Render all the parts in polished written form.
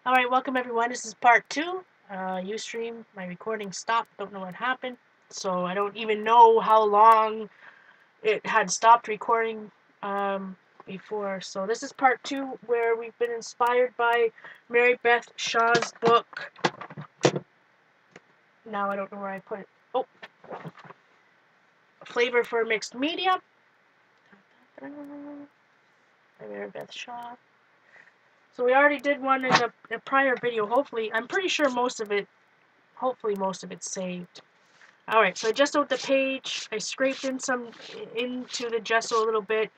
Alright, welcome everyone. This is part 2. Ustream, my recording stopped. Don't know what happened. So I don't even know how long it had stopped recording before. So this is part 2 where we've been inspired by Mary Beth Shaw's book. Now I don't know where I put it. Oh, Flavor for Mixed Media. By Mary Beth Shaw. So we already did one in a prior video. Hopefully, I'm pretty sure hopefully most of it's saved. Alright, so I gessoed the page, I scraped in some into the gesso a little bit,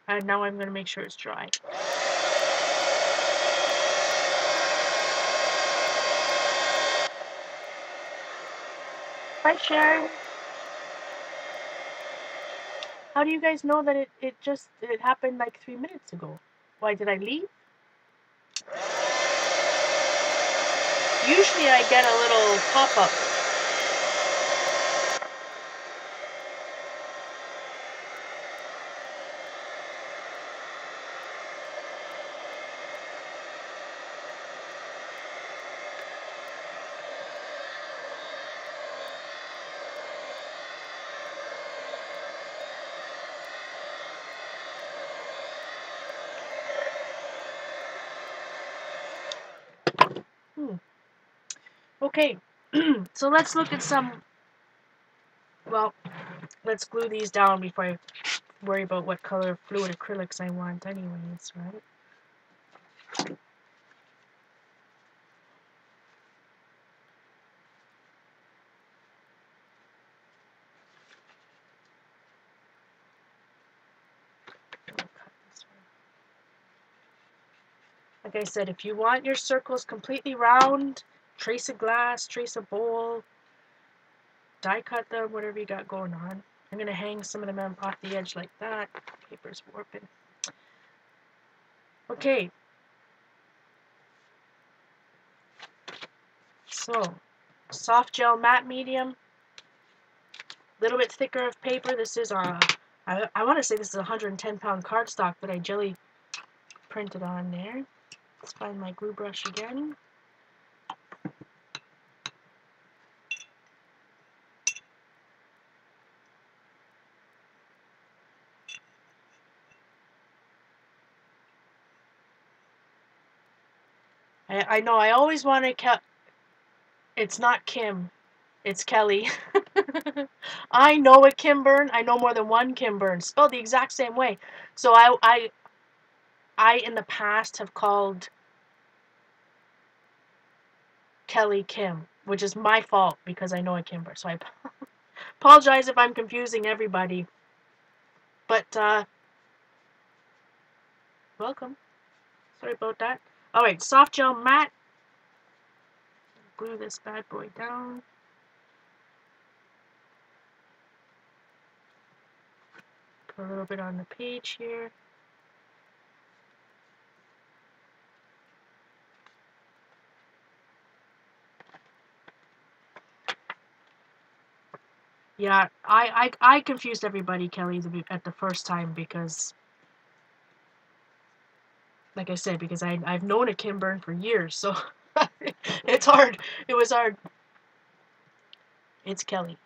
and now I'm going to make sure it's dry. Hi Sharon. How do you guys know that it happened like 3 minutes ago? Why did I leave? Usually I get a little pop-up. Okay, so let's look at some, well, let's glue these down before I worry about what color fluid acrylics I want anyways, right? Like I said, if you want your circles completely round, trace a glass, trace a bowl, die cut them, whatever you got going on. I'm going to hang some of them off the edge like that. Paper's warping. Okay. So, soft gel matte medium. A little bit thicker of paper. This is I want to say this is a 110-pound cardstock that I jelly printed on there. Let's find my glue brush again. I know I always want to. It's not Kim. It's Kelly. I know a Kim Burn. I know more than one Kim Burn, spelled the exact same way. So I in the past have called Kelly Kim, which is my fault because I know a Kimber. So I apologize if I'm confusing everybody. But welcome. Sorry about that. Alright, soft gel matte. Glue this bad boy down. Put a little bit on the page here. Yeah, I confused everybody, Kelly, at the first time because, like I said, because I've known a Kim Burn for years, so it's hard. It was hard. It's Kelly.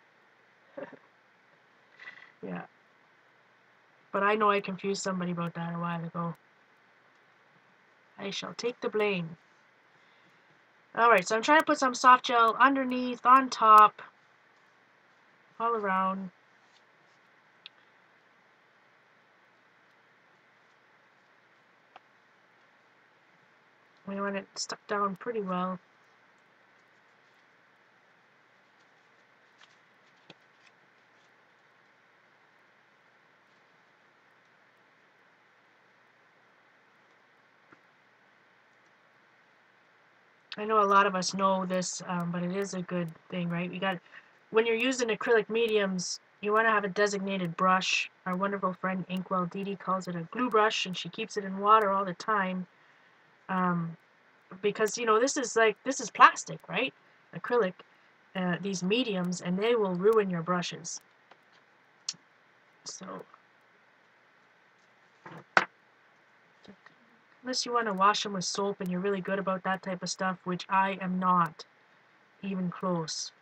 Yeah. But I know I confused somebody about that a while ago. I shall take the blame. Alright, so I'm trying to put some soft gel underneath, on top, all around. We want it stuck down pretty well. I know a lot of us know this, but it is a good thing, right? When you're using acrylic mediums, you want to have a designated brush. Our wonderful friend Inkwell Didi calls it a glue brush, and she keeps it in water all the time. Because this is plastic, right? Acrylic, these mediums, and they will ruin your brushes. So Unless you want to wash them with soap and you're really good about that type of stuff, which I am not even close.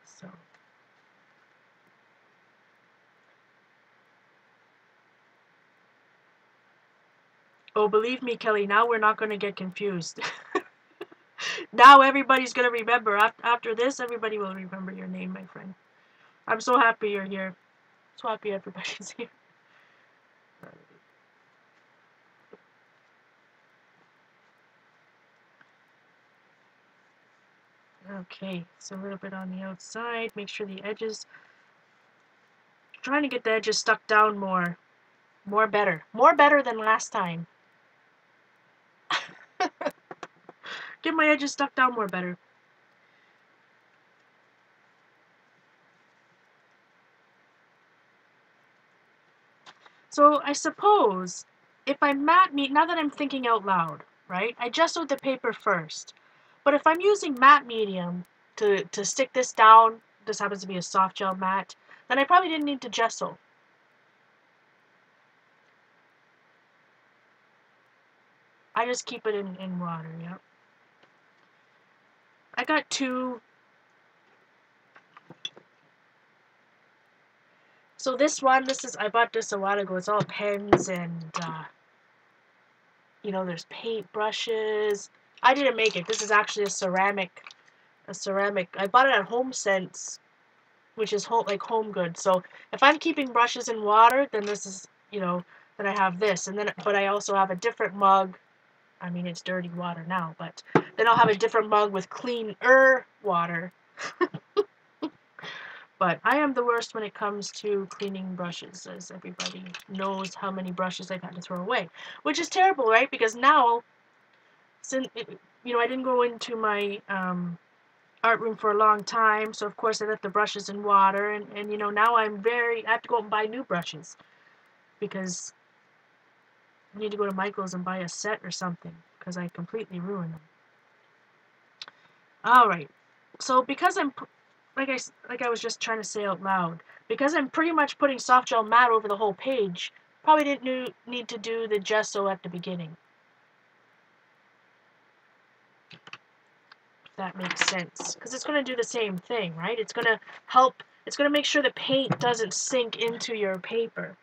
So. Oh, believe me, Kelly, now we're not going to get confused. Now everybody's going to remember. After this, everybody will remember your name, my friend. I'm so happy you're here. So happy everybody's here. Okay, so a little bit on the outside. Make sure the edges... Trying to get the edges stuck down more. More better. More better than last time. Get my edges stuck down more better. So I suppose if I'm now that I'm thinking out loud, right? I gessoed the paper first. But if I'm using matte medium to stick this down, this happens to be a soft gel matte, then I probably didn't need to gesso. I just keep it in water, yeah. I got two. So this one, I bought this a while ago. It's all pens and, you know, there's paint brushes. I didn't make it. This is actually a ceramic. I bought it at HomeSense, which is like home goods. So if I'm keeping brushes in water, then this is, you know, then I have this. And then, but I also have a different mug. I mean, it's dirty water now, but then I'll have a different mug with cleaner water. But I am the worst when it comes to cleaning brushes, as everybody knows how many brushes I've had to throw away. Which is terrible, right? Because now, since, you know, I didn't go into my art room for a long time, so of course I left the brushes in water, and you know, now I have to go out and buy new brushes. Because I need to go to Michael's and buy a set or something, because I completely ruined them. Alright, so because I'm... like I was just trying to say out loud, because I'm pretty much putting soft gel matte over the whole page, probably didn't need to do the gesso at the beginning. If that makes sense. Because it's going to do the same thing, right? It's going to help, it's going to make sure the paint doesn't sink into your paper.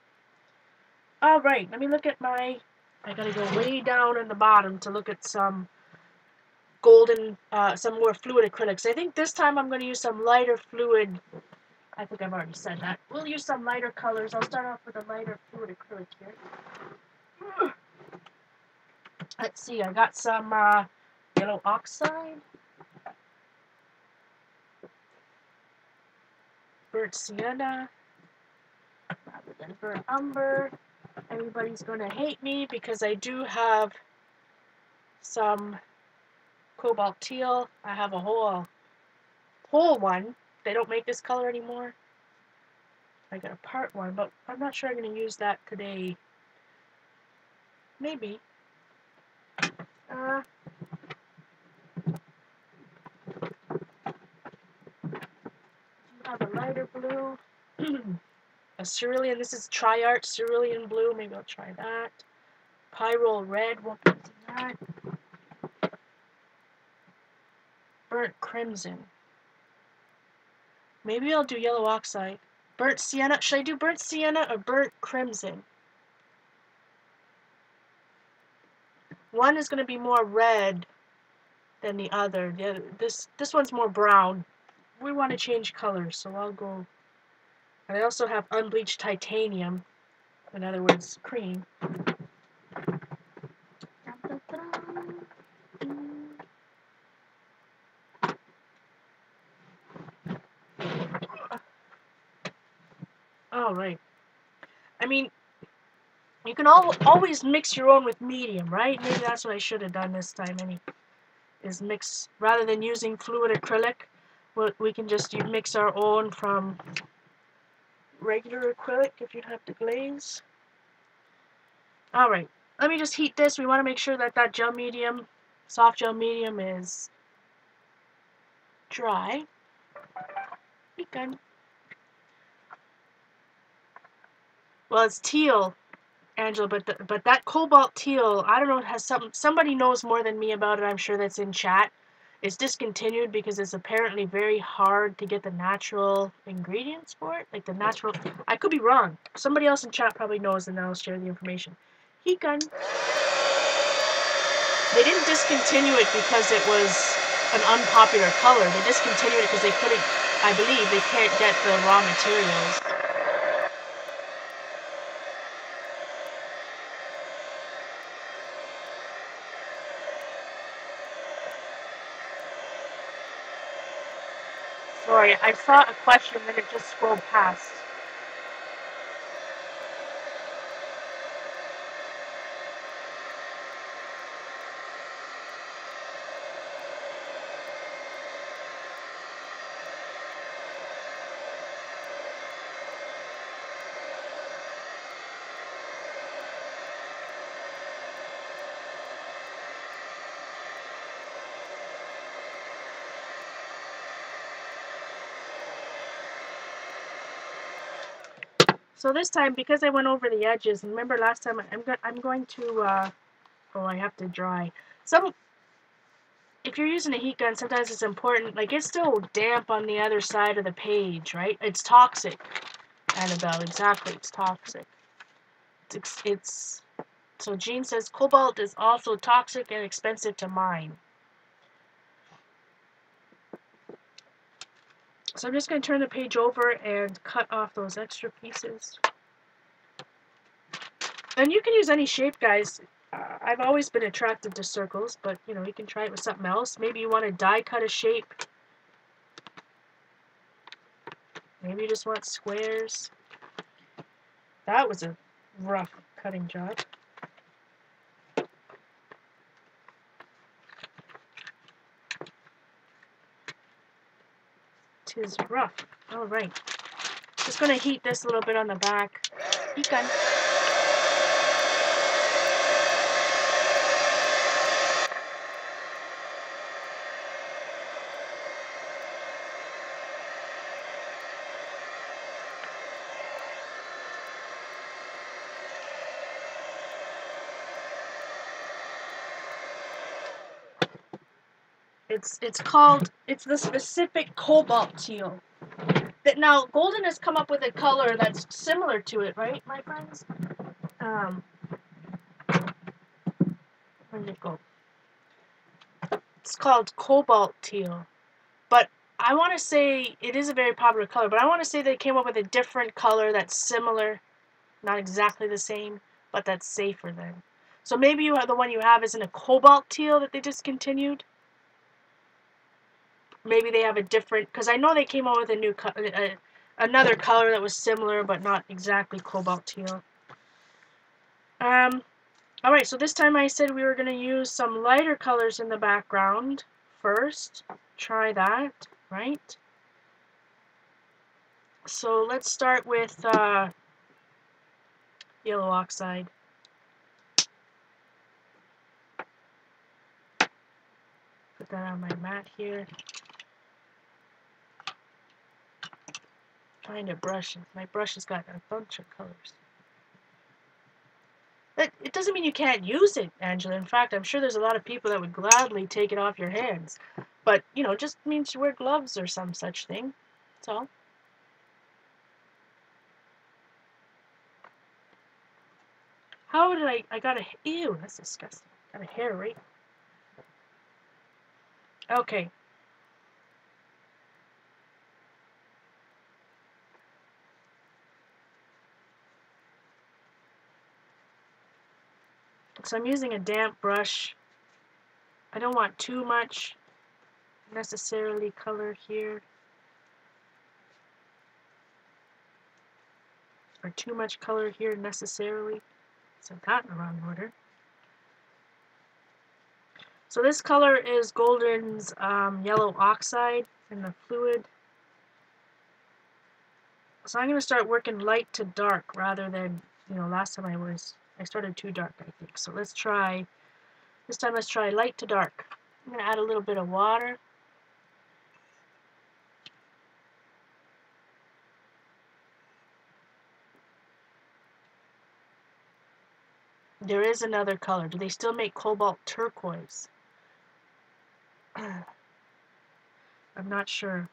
Alright, let me look at my... I gotta go way down in the bottom to look at some golden, some more fluid acrylics. I think this time I'm going to use some lighter fluid. I think I've already said that. We'll use some lighter colors. I'll start off with a lighter fluid acrylic here. Let's see, I got some yellow oxide, burnt sienna, rather than burnt umber. Everybody's going to hate me because I do have some cobalt teal. I have a whole one. They don't make this color anymore. I got a part one, but I'm not sure I'm going to use that today. Maybe. I have a lighter blue. A cerulean. This is Tri-Art cerulean blue. Maybe I'll try that. Pyrrole red. We'll put that. Burnt crimson. Maybe I'll do yellow oxide. Burnt sienna. Should I do burnt sienna or burnt crimson? One is going to be more red than the other. This one's more brown. We want to change colors, so I'll go. And I also have unbleached titanium. In other words, cream. Alright. I mean, you can always mix your own with medium, right? Maybe that's what I should have done this time, is mix, rather than using fluid acrylic, we can just mix our own from regular acrylic if you have to glaze. Alright, let me just heat this. We want to make sure that that gel medium, soft gel medium, is dry. Be good. Well, it's teal. Angela, but that cobalt teal, I don't know, has somebody knows more than me about it. I'm sure that's in chat. It's discontinued because it's apparently very hard to get the natural ingredients for it, like the natural. I could be wrong. Somebody else in chat probably knows, and I'll share the information. Heat gun. They didn't discontinue it because it was an unpopular color. They discontinued it because they couldn't. I believe they can't get the raw materials. Sorry, I saw a question and it just scrolled past. So this time, because I went over the edges, and remember last time, I'm going to, oh, I have to dry. If you're using a heat gun, sometimes it's important, like it's still damp on the other side of the page, right? It's toxic, Annabelle, exactly, it's toxic. So Jean says, cobalt is also toxic and expensive to mine. So I'm just going to turn the page over and cut off those extra pieces. And you can use any shape, guys. I've always been attracted to circles, but you know, you can try it with something else. Maybe you want to die cut a shape. Maybe you just want squares. That was a rough cutting job. Tis rough. Alright. Just going to heat this a little bit on the back. Heat gun. It's the specific cobalt teal. Now, Golden has come up with a color that's similar to it, right, my friends? Where did it go? It's called cobalt teal. But I want to say it is a very popular color, but I want to say they came up with a different color that's similar, not exactly the same, but that's safer then. So maybe the one you have isn't a cobalt teal that they discontinued. Maybe they have a different, because I know they came out with a new another color that was similar but not exactly cobalt teal. Alright, so this time I said we were going to use some lighter colors in the background first. Try that, right? So let's start with yellow oxide. Put that on my mat here. Find a brush. My brush has got a bunch of colors. It doesn't mean you can't use it, Angela. In fact, I'm sure there's a lot of people that would gladly take it off your hands. But, you know, just means you wear gloves or some such thing. That's all. How did I got a, ew, that's disgusting. Got a hair right. Okay. So I'm using a damp brush. I don't want too much necessarily color here. Or too much color here necessarily. Set that in the wrong order. So this color is Golden's yellow oxide in the fluid. So I'm going to start working light to dark rather than, you know, last time I started too dark, I think. So let's try, this time let's try light to dark. I'm going to add a little bit of water. There is another color. Do they still make cobalt turquoise? I'm not sure.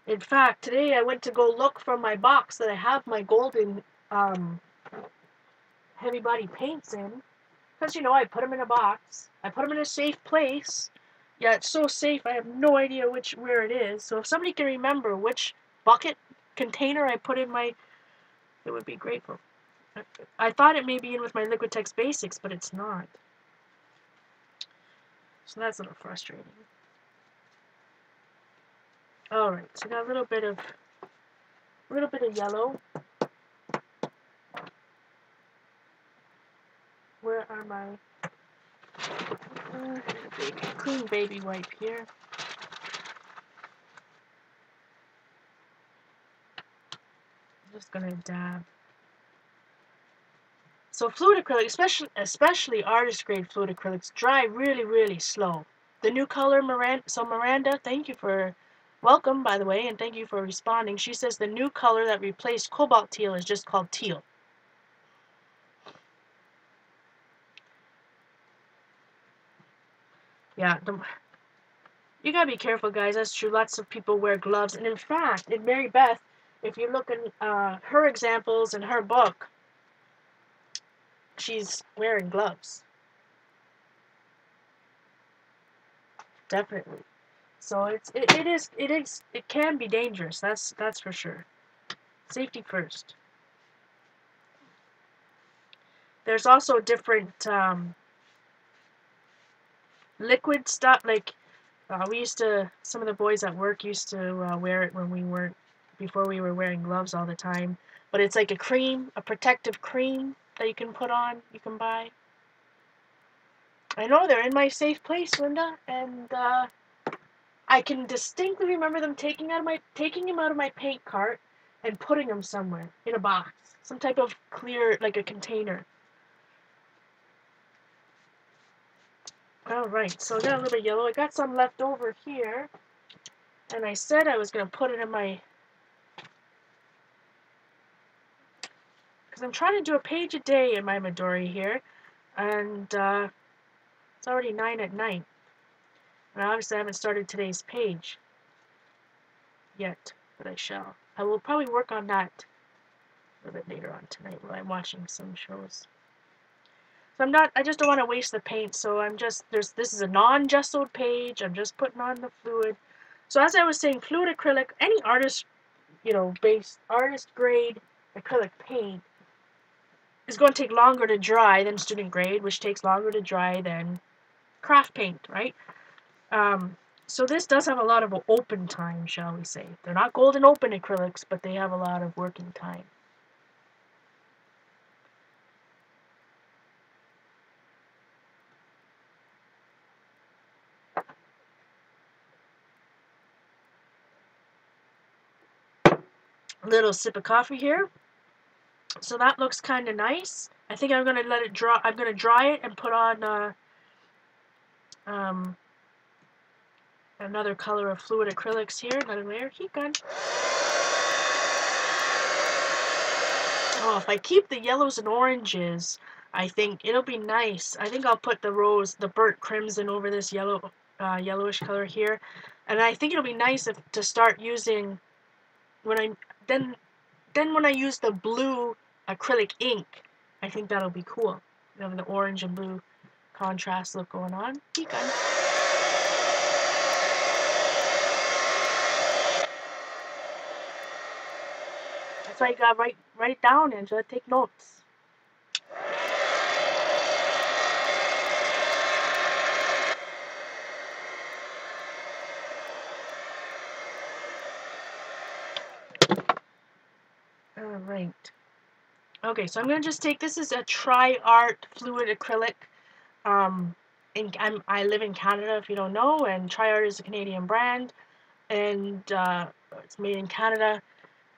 In fact, today I went to go look from my box that I have my golden heavy body paints in. Because, you know, I put them in a box. I put them in a safe place. Yeah, it's so safe, I have no idea where it is. So if somebody can remember which bucket container I put in my... It would be grateful. I thought it may be in with my Liquitex Basics, but it's not. So that's a little frustrating. Alright, so got a little bit of yellow. Where are my... clean baby wipe here. I'm just gonna dab. So fluid acrylic, especially artist grade fluid acrylics, dry really, really slow. The new color, Miranda, thank you for welcome, by the way, and thank you for responding. She says the new color that replaced cobalt teal is just called teal. Yeah, you gotta be careful, guys. That's true. Lots of people wear gloves, and in fact, in Mary Beth, if you look at her examples in her book, she's wearing gloves. Definitely. So it can be dangerous. That's for sure. Safety first. There's also different liquid stuff. Like some of the boys at work used to wear it before we were wearing gloves all the time. But it's like a cream, a protective cream that you can put on. You can buy. I know they're in my safe place, Linda, and I can distinctly remember them taking him out of my paint cart and putting them somewhere in a box, some type of clear, like a container. All right, so I got a little bit of yellow. I got some left over here, and I said I was gonna put it in my, because I'm trying to do a page a day in my Midori here, and it's already 9 at night, and obviously I haven't started today's page yet, but I shall. I will probably work on that a little bit later on tonight while I'm watching some shows. So I just don't want to waste the paint, so this is a non-gessoed page, I'm just putting on the fluid. So as I was saying, fluid acrylic, any artist, artist grade acrylic paint is going to take longer to dry than student grade, which takes longer to dry than craft paint, right? So this does have a lot of open time, shall we say. They're not golden open acrylics, but they have a lot of working time. A little sip of coffee here. So that looks kind of nice. I think I'm gonna let it dry. I'm gonna dry it and put on another color of fluid acrylics here. Another layer. Heat gun. Oh, if I keep the yellows and oranges, I think it'll be nice. I think I'll put the burnt crimson over this yellowish color here, and I think it'll be nice to start using when I use the blue acrylic ink. I think that'll be cool. You know, the orange and blue contrast look going on. Heat gun. That's why you gotta write it down, Angela. Take notes. Alright. Okay, so I'm gonna just take, this is a Tri-Art fluid acrylic. I live in Canada, if you don't know, and Tri-Art is a Canadian brand, and it's made in Canada,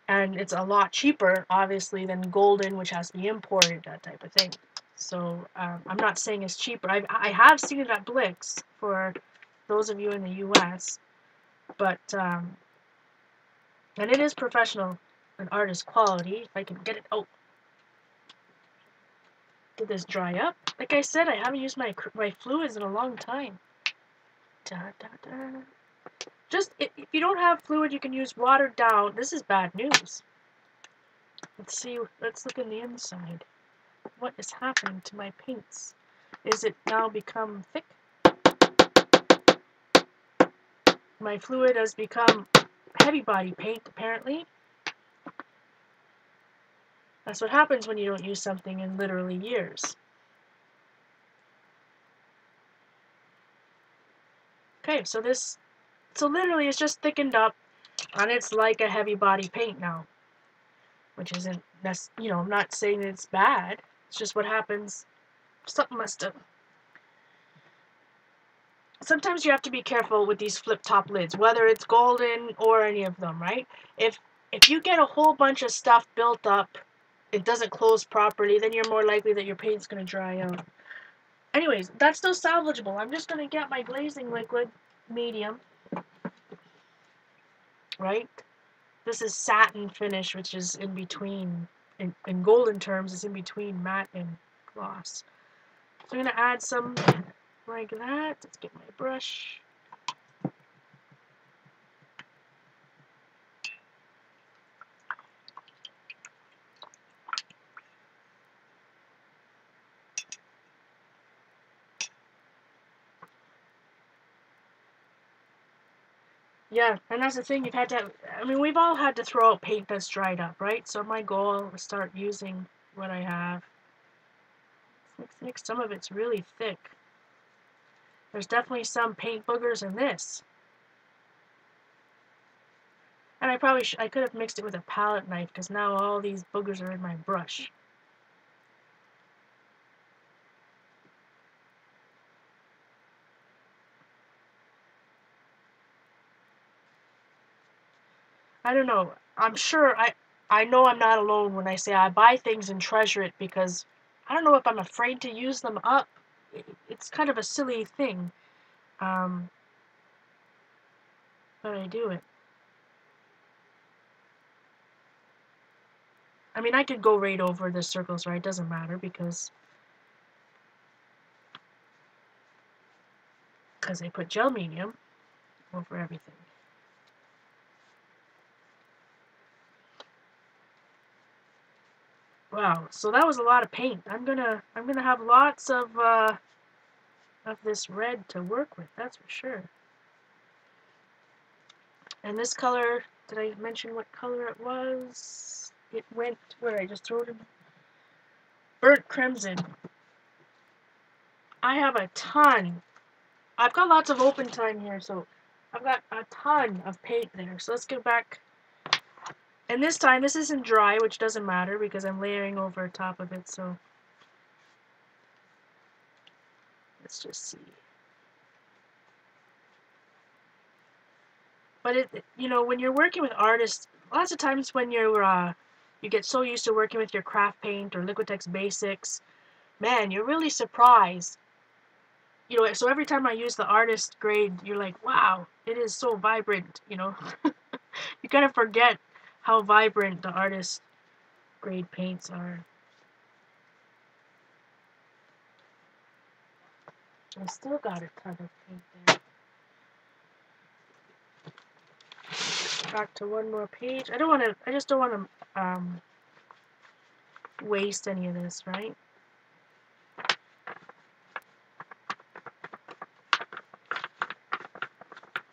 and it's a lot cheaper, obviously, than Golden, which has to be imported, that type of thing. So I'm not saying it's cheaper. I have seen it at Blix for those of you in the U.S., but and it is professional and artist quality. If I can get it, oh, Did this dry up? Like I said, I haven't used my fluids in a long time. Da, da, da. Just, if you don't have fluid, you can use watered down. This is bad news. Let's see, let's look in the inside. What is happening to my paints? Is it now become thick? My fluid has become heavy body paint, apparently. That's what happens when you don't use something in literally years. Okay, so literally it's just thickened up, and it's like a heavy body paint now. Which isn't, I'm not saying it's bad. It's just what happens. Something must have. Sometimes you have to be careful with these flip top lids, whether it's golden or any of them, right? If you get a whole bunch of stuff built up, it doesn't close properly, then you're more likely that your paint's going to dry out. Anyways, that's still salvageable. I'm just going to get my glazing liquid, medium, right? This is satin finish, which is in between, in golden terms, is in between matte and gloss. So I'm going to add some like that. Let's get my brush. Yeah, and that's the thing, we've all had to throw out paint that's dried up, right? So my goal is to start using what I have. Some of it's really thick. There's definitely some paint boogers in this. And I could have mixed it with a palette knife, because now all these boogers are in my brush. I don't know. I'm sure I know I'm not alone when I say I buy things and treasure it, because I don't know if I'm afraid to use them up. It's kind of a silly thing. But I do it. I mean, I could go right over the circles, right? It doesn't matter, because I put gel medium over everything. Wow, so that was a lot of paint. I'm gonna have lots of this red to work with, that's for sure. And this color, did I mention what color it was? It went, where I just threw it in? Burnt crimson. I have a ton. I've got lots of open time here, so I've got a ton of paint there. So let's get back. And this time, this isn't dry, which doesn't matter because I'm layering over top of it, so let's just see. But when you're working with artists, lots of times when you get so used to working with your craft paint or Liquitex Basics, man, you're really surprised. So every time I use the artist grade, you're like, wow, it is so vibrant, You kind of forget how vibrant the artist grade paints are. I still got a ton of paint there. Back to one more page. I just don't want to waste any of this, right?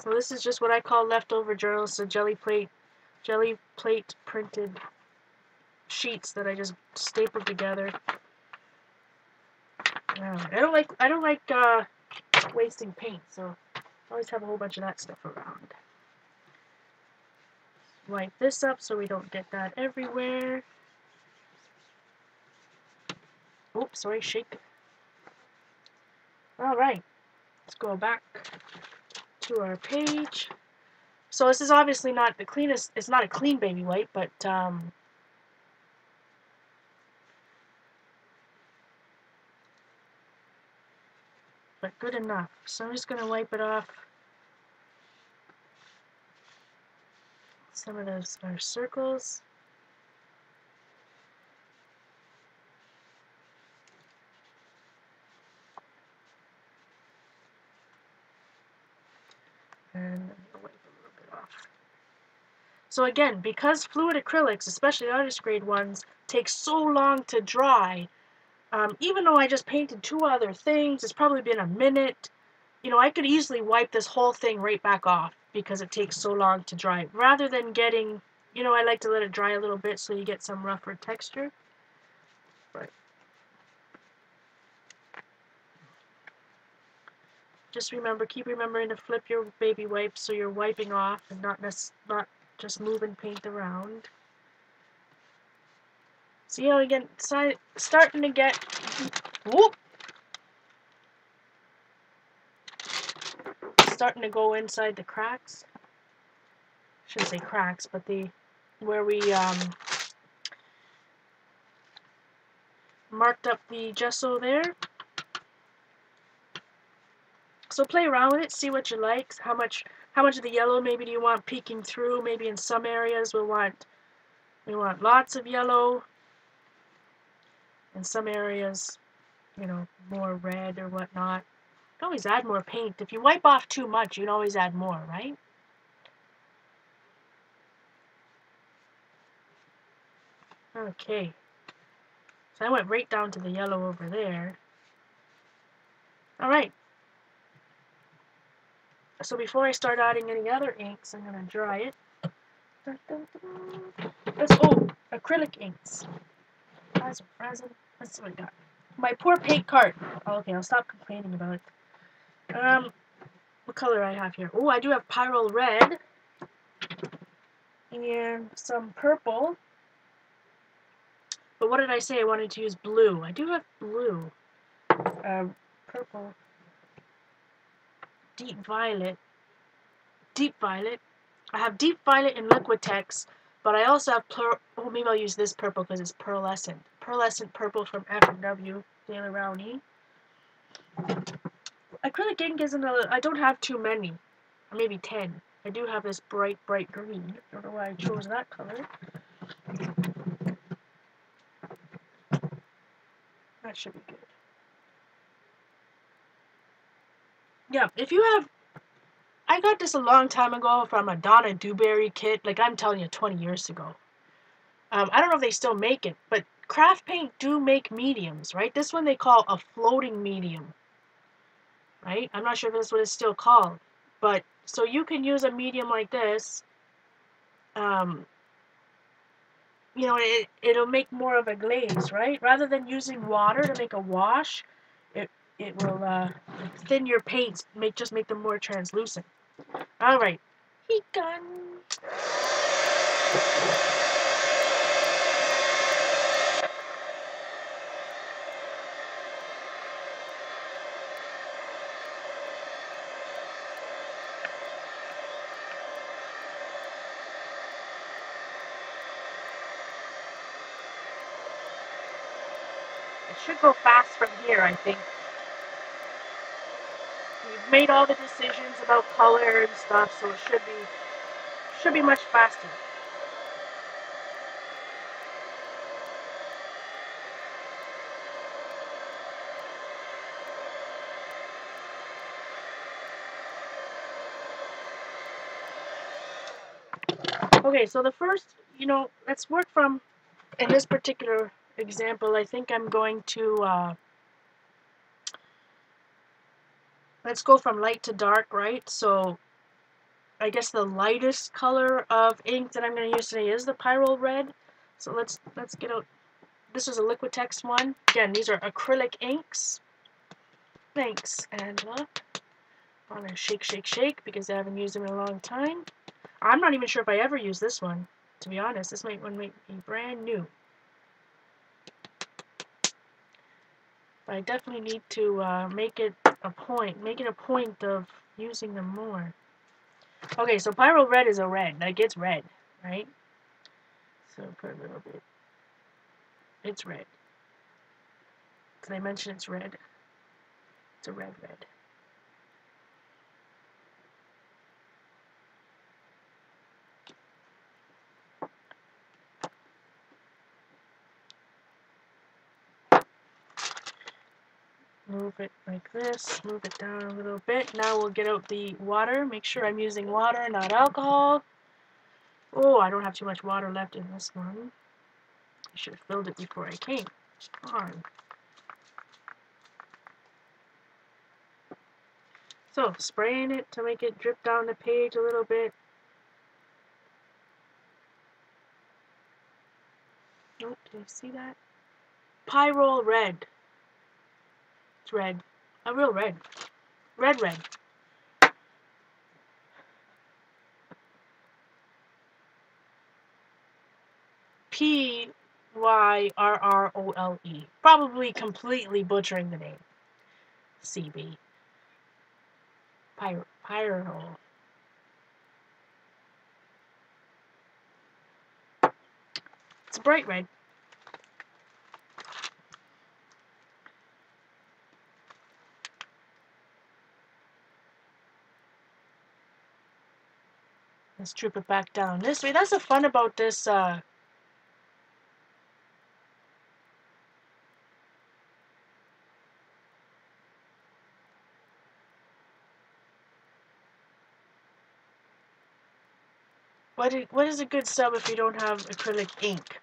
So this is just what I call leftover journals, so jelly plate printed sheets that I just stapled together. I don't like wasting paint, so I always have a whole bunch of that stuff around. Wipe this up so we don't get that everywhere. Oops, sorry, shake. Alright, let's go back to our page. So this is obviously not the cleanest, it's not a clean baby wipe, but good enough. So I'm just going to wipe it off some of those our circles. And I'll wipe a little bit off. So again, because fluid acrylics, especially artist grade ones, take so long to dry, even though I just painted 2 other things, it's probably been a minute, you know, I could easily wipe this whole thing right back off because it takes so long to dry. Rather than getting, you know, I like to let it dry a little bit so you get some rougher texture. Right. Just remember, keep remembering to flip your baby wipes so you're wiping off and not just moving paint around. See how again, starting to get, whoop, starting to go inside the cracks. Shouldn't say cracks, but where we marked up the gesso there. So play around with it, see what you like. How much of the yellow maybe do you want peeking through? Maybe in some areas we want lots of yellow. In some areas, you know, more red or whatnot. You can always add more paint. If you wipe off too much, you can always add more, right? Okay. So I went right down to the yellow over there. Alright. So before I start adding any other inks, I'm going to dry it. Let's, acrylic inks. Let's see what I got. My poor paint cart. Oh, okay, I'll stop complaining about it. What color I have here? Oh, I do have Pyrrole Red. And some purple. But what did I say? I wanted to use blue. I do have blue. Purple. Deep violet. Deep violet. I have deep violet in Liquitex, but I also have maybe I'll use this purple because it's pearlescent. Pearlescent purple from F&W, Daler Rowney. Acrylic ink isn't I don't have too many. Maybe 10. I do have this bright green. Don't know why I chose that color. That should be good. Yeah, if you have... I got this a long time ago from a Donna Dewberry kit. Like, I'm telling you, 20 years ago. I don't know if they still make it, but Craft Paint do make mediums, right? This one they call a floating medium, right? I'm not sure if that's what it's still called. But, so you can use a medium like this. You know, it'll make more of a glaze, right? Rather than using water to make a wash, it will thin your paints, just make them more translucent. All right, heat gun. It should go fast from here, I think. We've made all the decisions about color and stuff, so it should be much faster. Okay, so the first, you know, let's work from, in this particular example, I think I'm going to, let's go from light to dark, right? So I guess the lightest color of ink that I'm going to use today is the Pyrrole Red. So let's get out. This is a Liquitex one. Again, these are acrylic inks. Thanks, Angela. I'm going to shake because I haven't used them in a long time. I'm not even sure if I ever use this one, to be honest. This one might be brand new. But I definitely need to make it a point of using them more. Okay, so Pyrrole Red is a red. Like, it's red, right? So put a little bit. It's red. Did I mention it's red? It's a red. Move it like this, move it down a little bit. Now we'll get out the water. Make sure I'm using water, not alcohol. Oh, I don't have too much water left in this one. I should have filled it before I came. Darn. So, spraying it to make it drip down the page a little bit. Oh, can you see that? Pyrrole red. It's red. A real red. Red. Pyrrole. Probably completely butchering the name. CB. Pyrrole. It's a bright red. Let's drip it back down this way. That's the fun about this, what is a good sub if you don't have acrylic ink?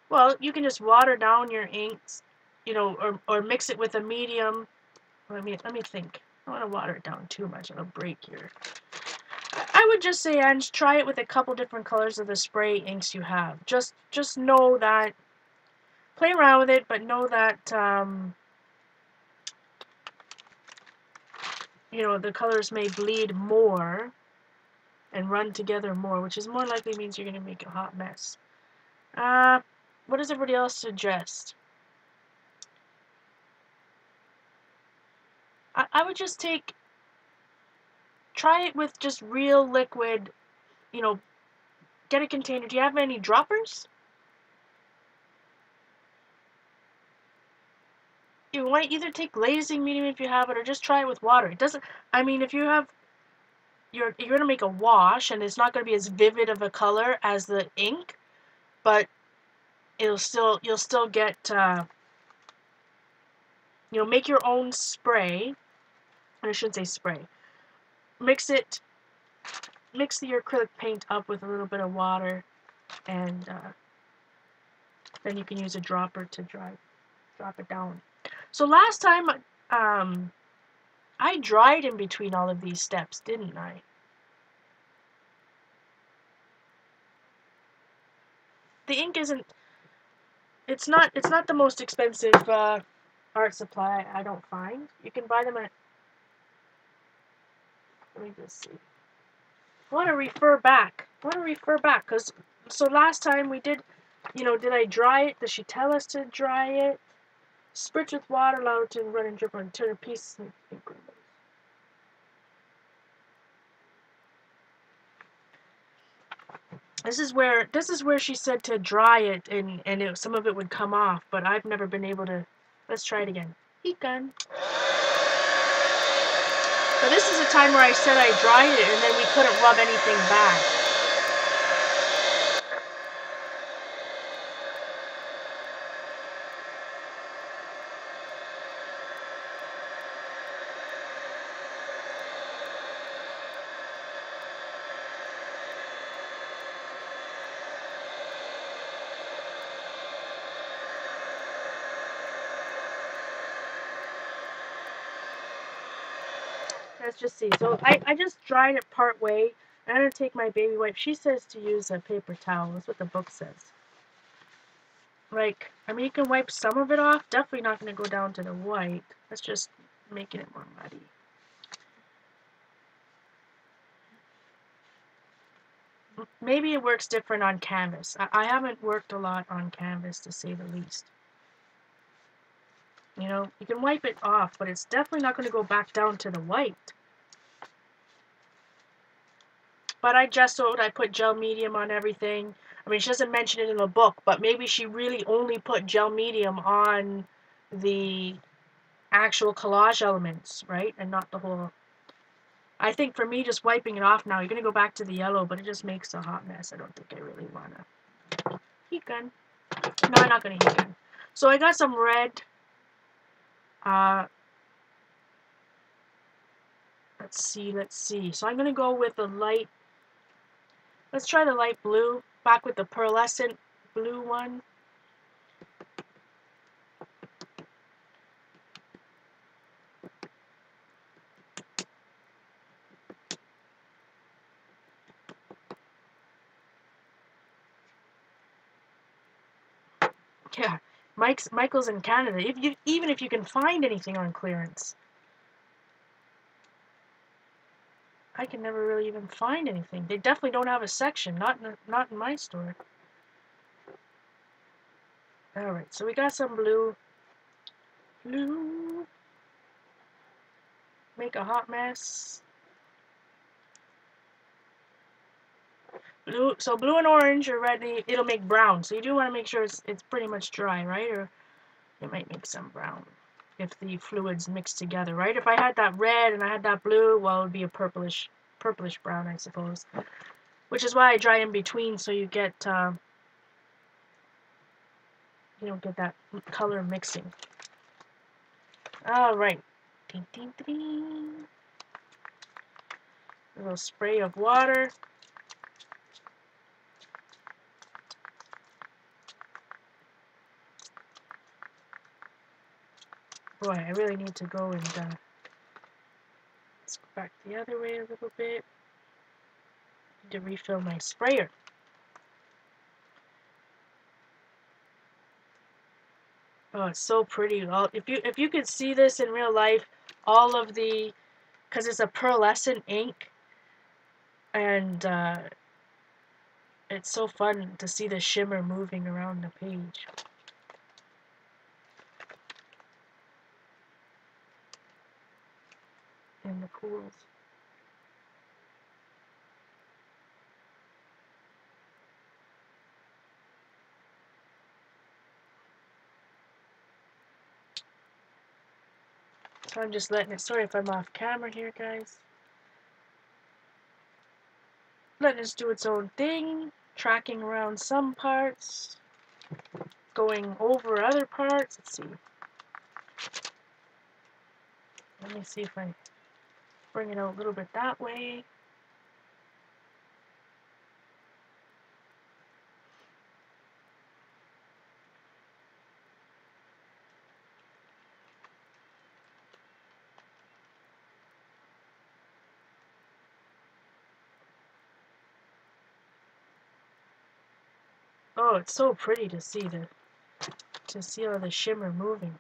Well, you can just water down your inks, you know, or mix it with a medium. Let me think. I don't want to water it down too much. It'll break your... I would just say, Ange, try it with a couple different colors of the spray inks you have. Just know that... Play around with it, but know that, you know, the colors may bleed more and run together more, which is more likely means you're going to make a hot mess. What does everybody else suggest? I would just try it with just real liquid, you know, get a container. Do you have any droppers? You might either take glazing medium if you have it, or just try it with water. It doesn't, I mean, if you have, you're going to make a wash, and it's not going to be as vivid of a color as the ink, but you'll still get, you know, make your own spray. I shouldn't say spray. Mix your acrylic paint up with a little bit of water, and then you can use a dropper to drop it down. So last time, I dried in between all of these steps, didn't I? The ink isn't, it's not the most expensive art supply, I don't find. You can buy them at, let me just see. I want to refer back, because, so last time we did, you know, did I dry it? Does she tell us to dry it? Spritz with water, allow it to run and drip on turn pieces and increments. This is where she said to dry it, and some of it would come off, but I've never been able to. Let's try it again. Heat gun. So this is a time where I said I dried it, and then we couldn't rub anything back. Let's just see. So I just dried it part way. I'm going to take my baby wipe. She says to use a paper towel. That's what the book says. Like, I mean, you can wipe some of it off. Definitely not going to go down to the white. That's just making it more muddy. Maybe it works different on canvas. I haven't worked a lot on canvas, to say the least. You know, you can wipe it off, but it's definitely not going to go back down to the white. But I gessoed, I put gel medium on everything. I mean, she doesn't mention it in the book, but maybe she really only put gel medium on the actual collage elements, right? And not the whole... I think for me, just wiping it off now, you're going to go back to the yellow, but it just makes a hot mess. I don't think I really want to. Heat gun. No, I'm not going to heat gun. So I got some red. Let's see. So I'm gonna go with the light. Let's try the light blue. Back with the pearlescent blue one. Yeah, Michael's in Canada. Even if you can find anything on clearance, I can never really even find anything. They definitely don't have a section. Not in my store. All right, so we got some blue. Blue. Make a hot mess. Blue. So blue and orange are ready. It'll make brown. So you do want to make sure it's pretty much dry, right? Or it might make some brown if the fluids mix together, right? If I had that red and I had that blue, well, it would be a purplish brown, I suppose. Which is why I dry in between, so you get you don't get that color mixing. All right. Ding, ding, ding. A little spray of water. Boy, I really need to go and let's go back the other way a little bit. Need to refill my sprayer. Oh, it's so pretty. If you could see this in real life, all of the, because it's a pearlescent ink, and it's so fun to see the shimmer moving around the page. And the pools. So I'm just letting it, sorry if I'm off camera here, guys. Letting it do its own thing, tracking around some parts, going over other parts. Let's see. Let me see if I bring it out a little bit that way. Oh, it's so pretty to see all the shimmer moving.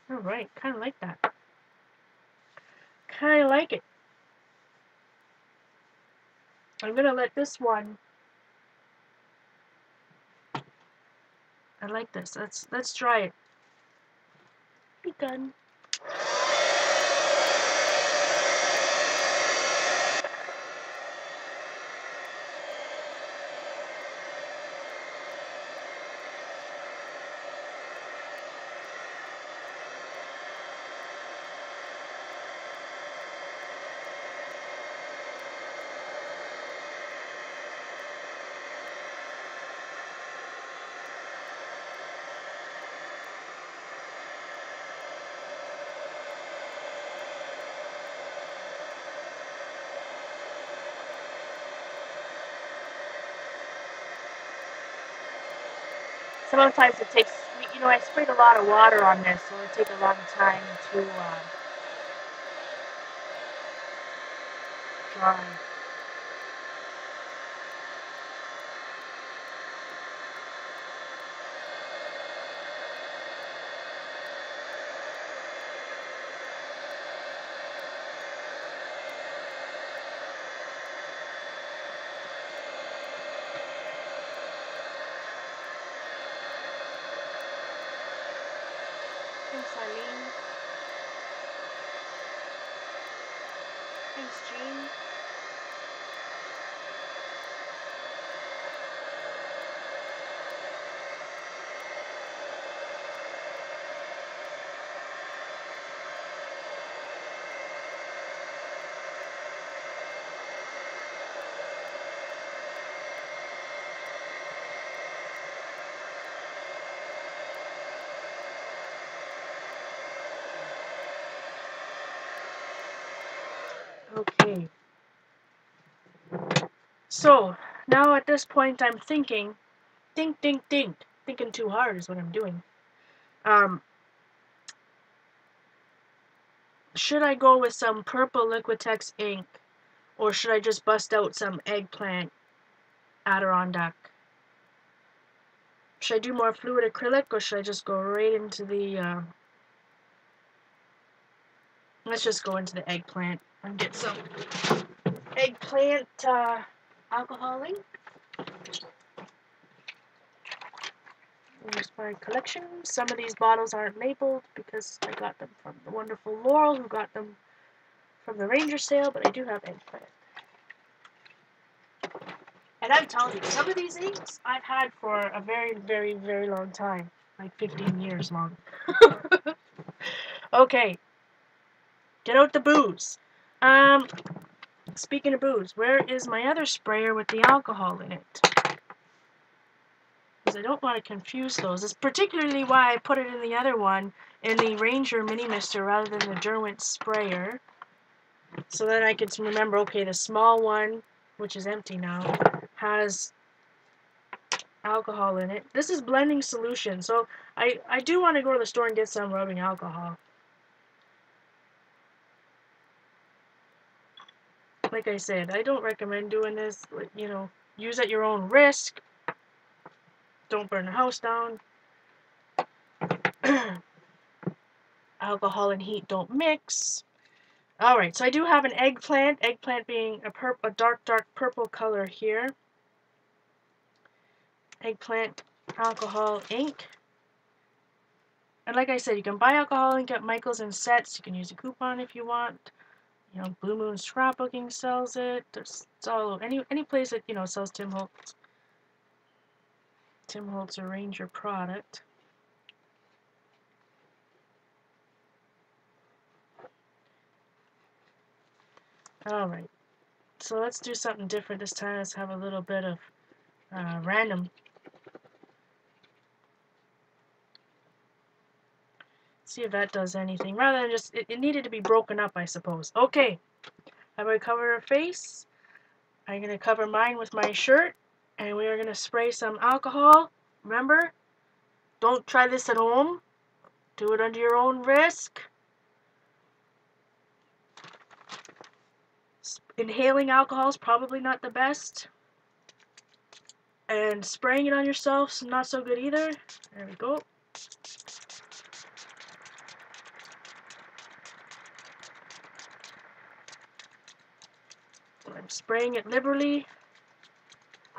All right, kind of like that. Kind of like it. I'm gonna let this one. I like this. Let's try it. Be done. Sometimes it takes, I sprayed a lot of water on this, so it'll take a long time to dry. Thanks, Eileen. Thanks, Jean. Okay. So, now at this point I'm thinking, think. Thinking too hard is what I'm doing. Should I go with some purple Liquitex ink, or should I just bust out some eggplant Adirondack? Should I do more fluid acrylic, or should I just go right into the, let's just go into the eggplant and get some eggplant alcohol ink. Here's my collection. Some of these bottles aren't labeled because I got them from the wonderful Laurel, who got them from the Ranger sale, but I do have eggplant. And I'm telling you, some of these inks I've had for a very long time. Like 15 years long. Okay. Get out the booze. Speaking of booze, where is my other sprayer with the alcohol in it? Because I don't want to confuse those. It's particularly why I put it in the other one, in the Ranger Mini Mister rather than the Derwent sprayer. So then I could remember, okay, the small one, which is empty now, has alcohol in it. This is blending solution, so I do want to go to the store and get some rubbing alcohol. Like I said, I don't recommend doing this. You know, use at your own risk. Don't burn the house down. Alcohol and heat don't mix. Alright, so I do have an eggplant. Eggplant being a dark purple color here. Eggplant alcohol ink. And like I said, you can buy alcohol ink at Michael's in sets. You can use a coupon if you want. You know, Blue Moon Scrapbooking sells it. It's all any place that, you know, sells Tim Holtz. Tim Holtz, a Ranger product. Alright, so let's do something different this time. Let's have a little bit of random. See if that does anything. Rather than just, it needed to be broken up, I suppose. Okay, I'm going to cover her face. I'm going to cover mine with my shirt. And we are going to spray some alcohol. Remember, don't try this at home. Do it under your own risk. Inhaling alcohol is probably not the best. And spraying it on yourself is not so good either. There we go. I'm spraying it liberally.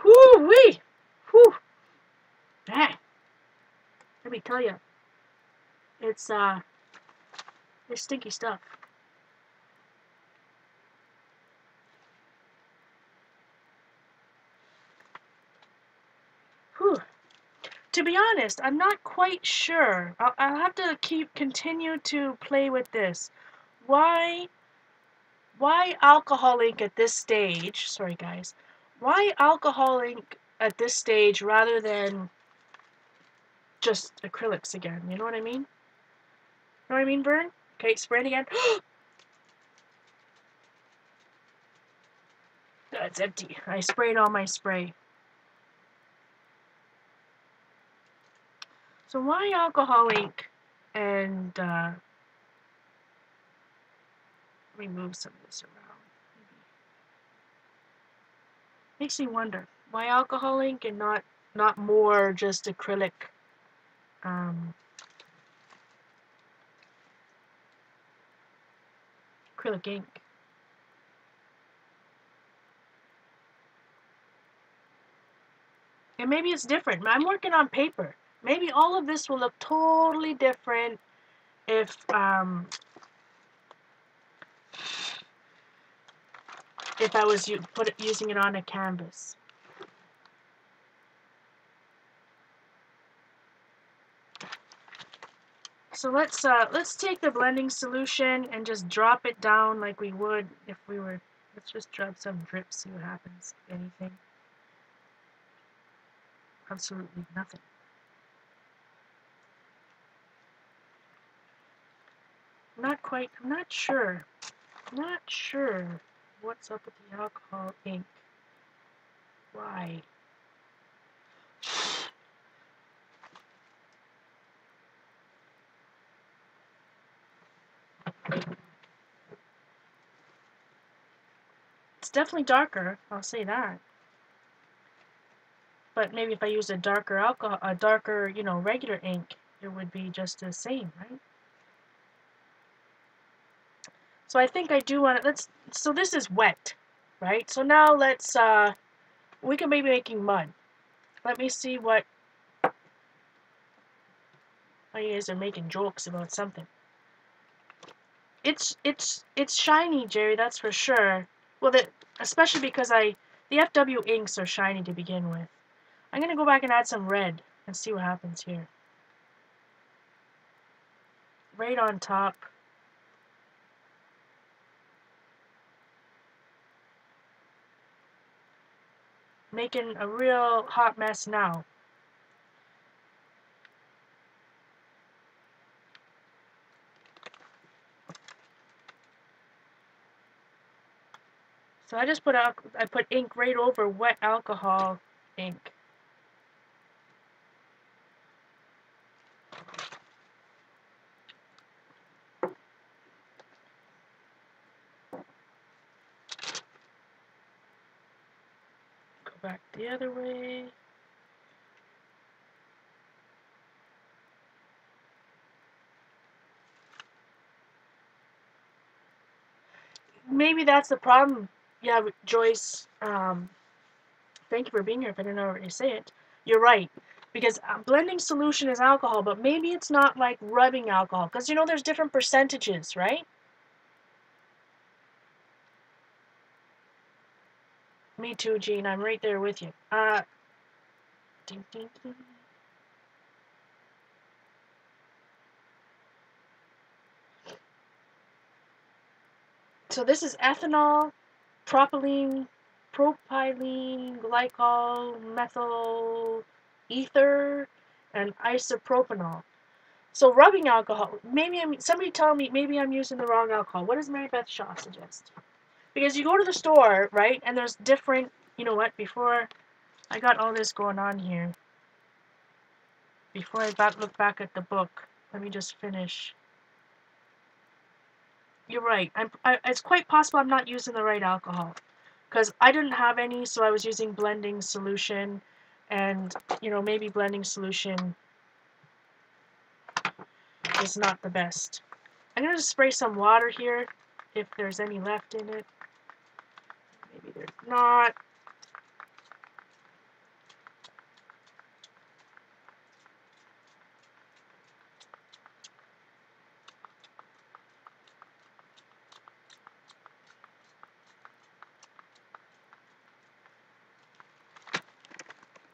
Whoo-wee! Whew! Ah. Let me tell you. It's stinky stuff. Whew. To be honest, I'm not quite sure. I'll have to continue to play with this. Why alcohol ink at this stage? Sorry, guys. Why alcohol ink at this stage rather than just acrylics again? You know what I mean? Know what I mean, Vern? Okay, spray it again. It's empty. I sprayed all my spray. So why alcohol ink and let me move some of this around. Makes me wonder why alcohol ink and not more just acrylic acrylic ink. And maybe it's different. I'm working on paper. Maybe all of this will look totally different if I was using it on a canvas. So let's take the blending solution and just drop it down like we would if we were. Let's just drop some drips, see what happens. Anything? Absolutely nothing. I'm not sure. Not sure. What's up with the alcohol ink? Why? It's definitely darker, I'll say that. But maybe if I use a darker alcohol, a darker, you know, regular ink, it would be just the same, right? So I think I do want to, so this is wet, right? So now we can maybe making mud. Let me see what, oh, you guys are making jokes about something. It's shiny, Jerry, that's for sure. Well, especially because the FW inks are shiny to begin with. I'm gonna go back and add some red and see what happens here. Right on top. Making a real hot mess now. So I just I put ink right over wet alcohol ink. Go back the other way. Maybe that's the problem. Yeah, Joyce, thank you for being here if I didn't already say it. You're right. Because blending solution is alcohol, but maybe it's not like rubbing alcohol. Because, you know, there's different percentages, right? Me too, Gene. I'm right there with you. Ding, ding, ding. So this is ethanol, propylene, glycol, methyl ether, and isopropanol. So rubbing alcohol, somebody tell me, maybe I'm using the wrong alcohol. What does Mary Beth Shaw suggest? Because you go to the store, right, and there's different, you know what, before I got all this going on here, before I look back at the book, let me just finish. You're right. It's quite possible I'm not using the right alcohol. Because I didn't have any, so I was using blending solution. And, you know, maybe blending solution is not the best. I'm going to spray some water here, if there's any left in it. Maybe there's not.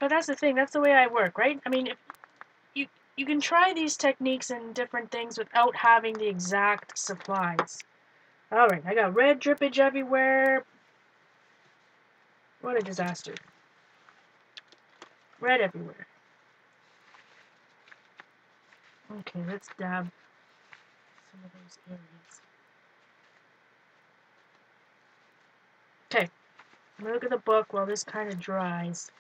But that's the thing, that's the way I work, right? I mean, if you can try these techniques and different things without having the exact supplies. Alright, I got red drippage everywhere. What a disaster. Red everywhere. Okay, let's dab some of those areas. Okay, I'm gonna look at the book while this kind of dries.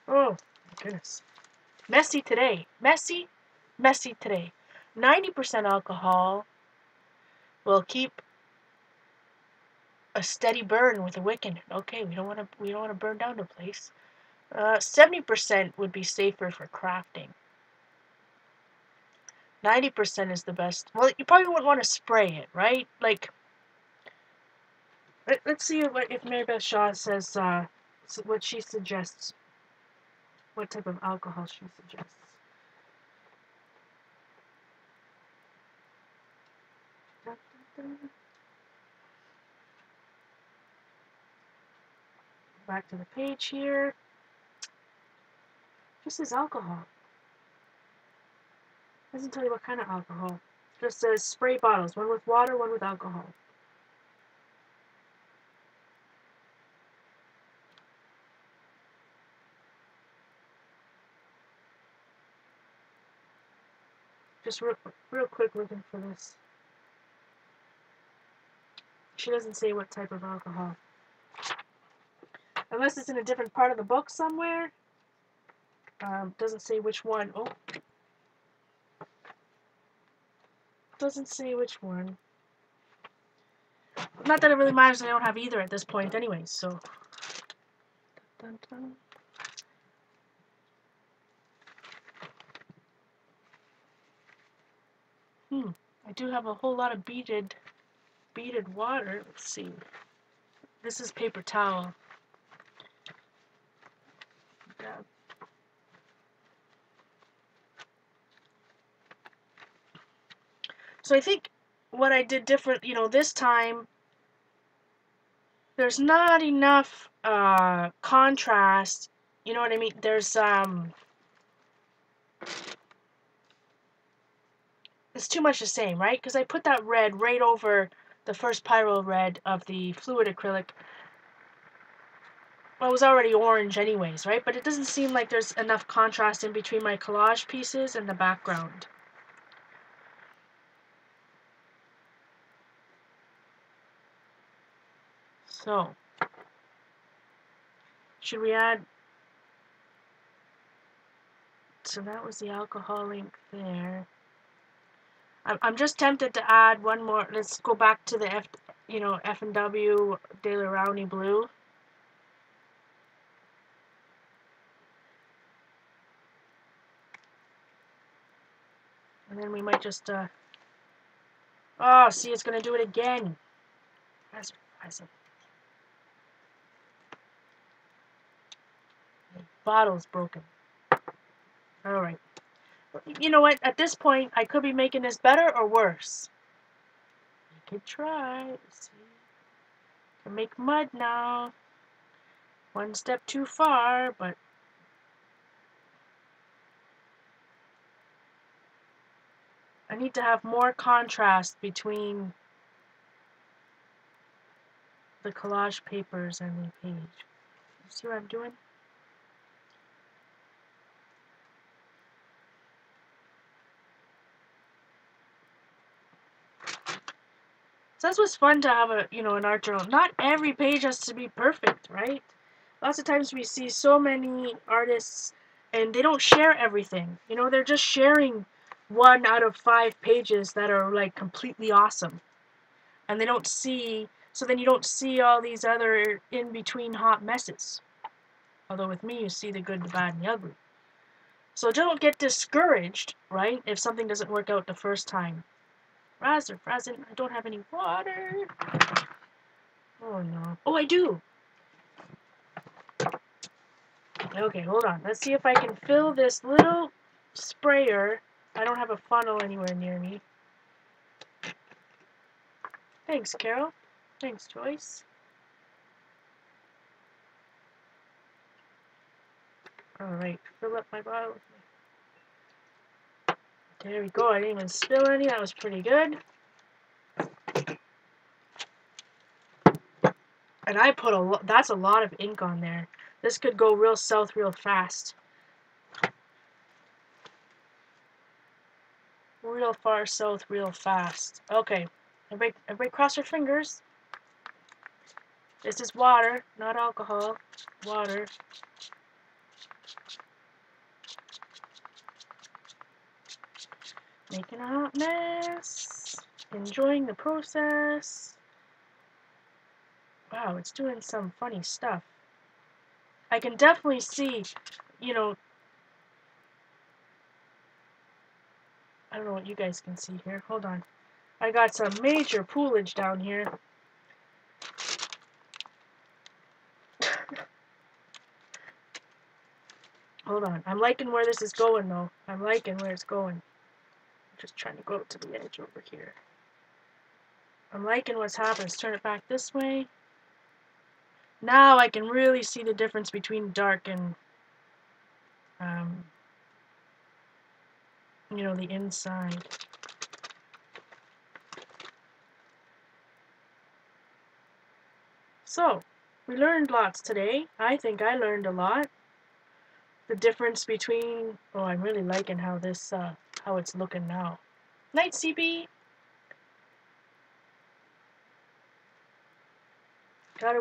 Oh, my goodness. Messy today. Messy today. 90% alcohol will keep a steady burn with a wick in it. Okay, we don't want to burn down the place. 70% would be safer for crafting. 90% is the best. Well, you probably wouldn't want to spray it, right? Like, let's see if Mary Beth Shaw says what she suggests. What type of alcohol she suggests. Dun, dun, dun. Back to the page here. Just says alcohol. Doesn't tell you what kind of alcohol. Just says spray bottles, one with water, one with alcohol. Just real quick looking for this. She doesn't say what type of alcohol. Unless it's in a different part of the book somewhere. Doesn't say which one. Oh. Doesn't say which one. Not that it really matters, I don't have either at this point anyway, so. Dun, dun. I do have a whole lot of beaded water. Let's see. This is paper towel. Yeah. So I think what I did different, you know, this time, there's not enough contrast. You know what I mean? There's it's too much the same, right? Because I put that red right over the first Pyro red of the fluid acrylic. Well, it was already orange anyways, right? But it doesn't seem like there's enough contrast in between my collage pieces and the background. So, should we add... So that was the alcohol ink there. I'm just tempted to add one more. Let's go back to the F&W Daler Rowney Blue. And then we might just, oh, see, it's going to do it again. The bottle's broken. Alright. You know what? At this point, I could be making this better or worse. We could try. Let's see. Can make mud now. One step too far, but... I need to have more contrast between the collage papers and the page. You see what I'm doing? So that's what's fun to have an art journal. Not every page has to be perfect, right? Lots of times we see so many artists and they don't share everything. You know, they're just sharing 1 out of 5 pages that are like completely awesome. And they don't see, so then you don't see all these other in-between hot messes. Although with me you see the good, the bad, and the ugly. So don't get discouraged, right, if something doesn't work out the first time. Frazzin, I don't have any water. Oh no. Oh, I do! Okay, hold on. Let's see if I can fill this little sprayer. I don't have a funnel anywhere near me. Thanks, Carol. Thanks, Joyce. Alright, fill up my bottle. There we go. I didn't even spill any. That was pretty good. And I put that's a lot of ink on there. This could go real south real fast. Real far south real fast. Okay. Everybody cross your fingers. This is water, not alcohol. Water. Making a hot mess. Enjoying the process. Wow, it's doing some funny stuff. I can definitely see, you know, I don't know what you guys can see here. Hold on. I got some major poolage down here. Hold on. I'm liking where this is going, though. I'm liking where it's going. I'm just trying to go to the edge over here. I'm liking what's happening. Let's turn it back this way. Now I can really see the difference between dark and, you know, the inside. So, we learned lots today. I think I learned a lot. The difference between... Oh, I'm really liking how this, how it's looking now. Night, CB! Gotta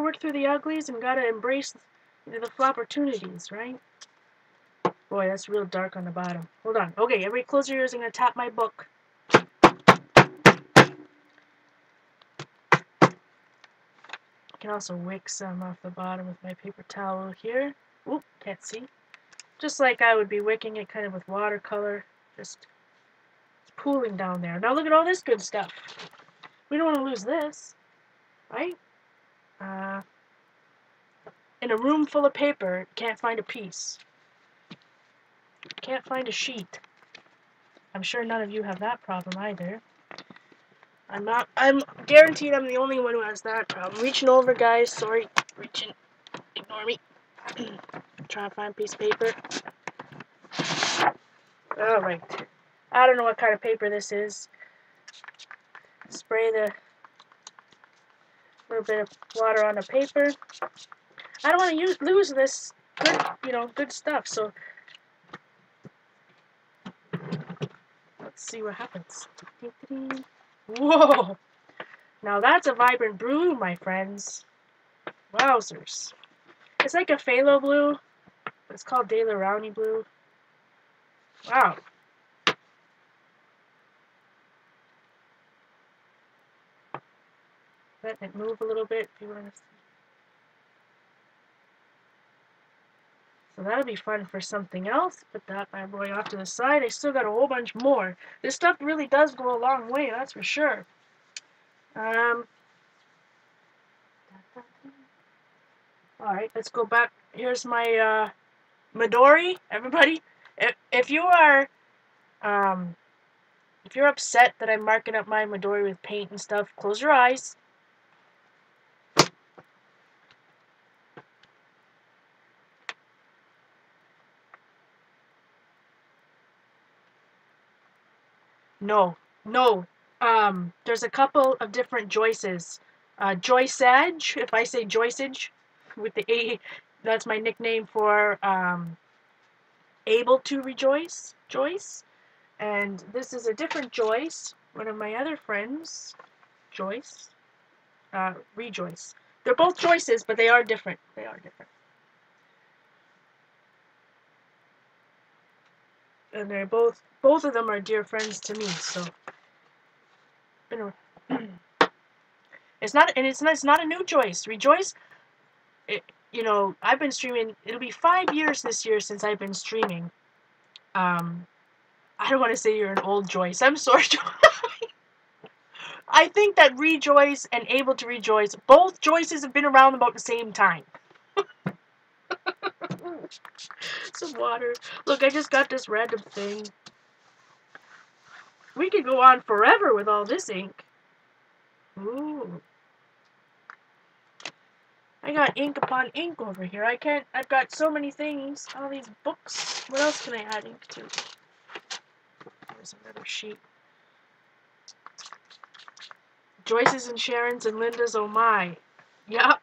work through the uglies and gotta embrace the opportunities, right? Boy, that's real dark on the bottom. Hold on. Okay, everybody close your ears. I'm gonna tap my book. I can also wick some off the bottom with my paper towel here. Oop, can't see. Just like I would be wicking it kind of with watercolor. Just it's pooling down there. Now look at all this good stuff. We don't want to lose this, right? In a room full of paper, can't find a piece. Can't find a sheet. I'm sure none of you have that problem either. I'm guaranteed I'm the only one who has that problem. Reaching over, guys. Sorry. Reaching. Ignore me. Trying to find a piece of paper. Alright. I don't know what kind of paper this is. Spray the little bit of water on the paper. I don't want to lose this good, good stuff. So let's see what happens. Whoa! Now that's a vibrant blue, my friends. Wowzers. It's like a phthalo blue. It's called Daler-Rowney blue. Wow. Let it move a little bit if you want to see. So that'll be fun for something else. Put that bad boy off to the side. I still got a whole bunch more. This stuff really does go a long way, that's for sure. Alright, let's go back. Here's my Midori, everybody. If you are if you're upset that I'm marking up my Midori with paint and stuff, close your eyes. No. There's a couple of different Joyces. Joyceage, if I say Joyceage, with the A, that's my nickname for Able to Rejoice, Joyce. And this is a different Joyce, one of my other friends, Joyce, Rejoice. They're both Joyces, but they are different. They are different. And they're both of them are dear friends to me, so. It's not a new Joyce. Rejoice, I've been streaming, it'll be 5 years this year since I've been streaming. I don't want to say you're an old Joyce. I'm sorry, Joyce. I think that Rejoice and Able to Rejoice, both Joyces have been around about the same time. Some water. Look, I just got this random thing. We could go on forever with all this ink. Ooh. I got ink upon ink over here. I've got so many things. All these books. What else can I add ink to? There's another sheet. Joyce's and Sharon's and Linda's, oh my. Yep.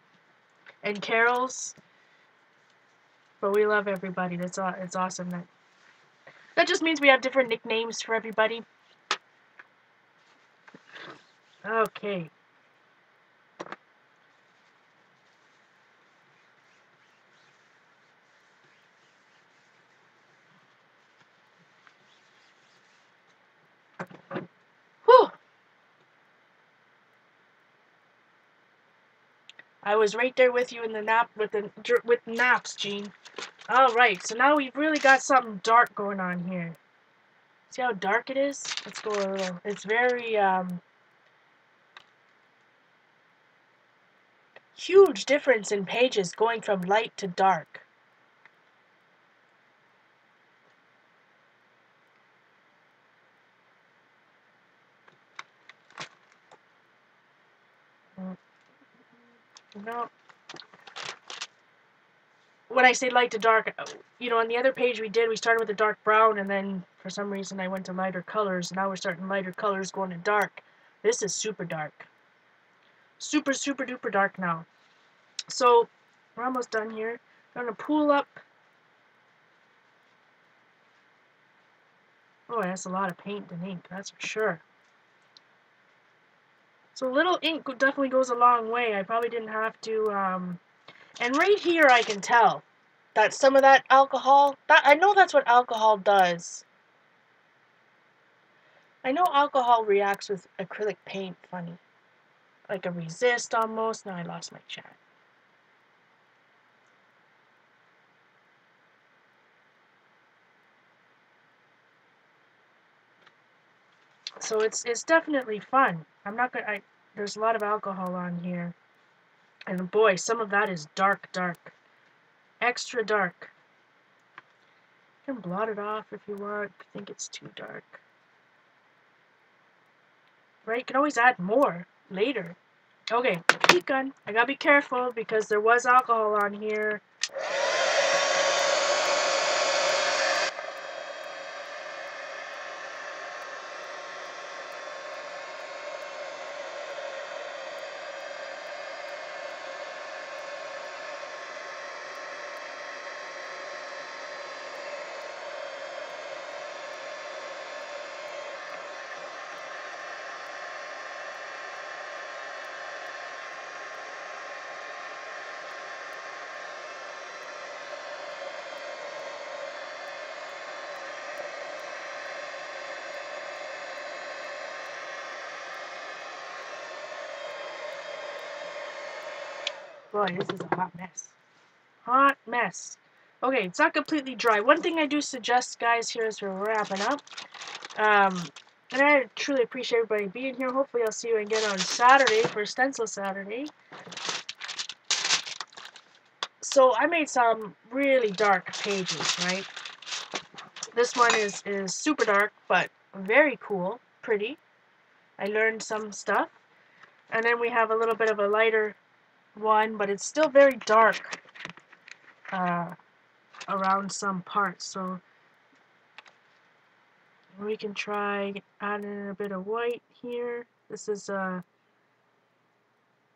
And Carol's. But we love everybody. It's awesome. That just means we have different nicknames for everybody. Okay. Whew. I was right there with you in the nap with naps, Gene. All right, so now we've really got something dark going on here. See how dark it is? Let's go a little. It's very huge difference in pages going from light to dark. No. When I say light to dark, on the other page we started with a dark brown, and then for some reason I went to lighter colors. Now we're starting lighter colors going to dark. This is super dark. Super, super duper dark now. So, we're almost done here. I'm going to pull up. Oh, that's a lot of paint and ink, that's for sure. So a little ink definitely goes a long way. I probably didn't have to, and right here I can tell that some of that alcohol, I know that's what alcohol does. I know alcohol reacts with acrylic paint funny. Like a resist almost. Now I lost my chat. So it's definitely fun. I'm not gonna, there's a lot of alcohol on here. And boy, some of that is dark, dark. Extra dark. You can blot it off if you want, if you think it's too dark. Right? You can always add more later. Okay, heat gun. I gotta be careful because there was alcohol on here. Boy, this is a hot mess. Hot mess. Okay, it's not completely dry. One thing I do suggest, guys, here as we're wrapping up, and I truly appreciate everybody being here. Hopefully I'll see you again on Saturday for Stencil Saturday. So I made some really dark pages, right? This one is super dark, but very cool, pretty. I learned some stuff. And then we have a little bit of a lighter one, but it's still very dark around some parts. So we can try adding a bit of white here. This is I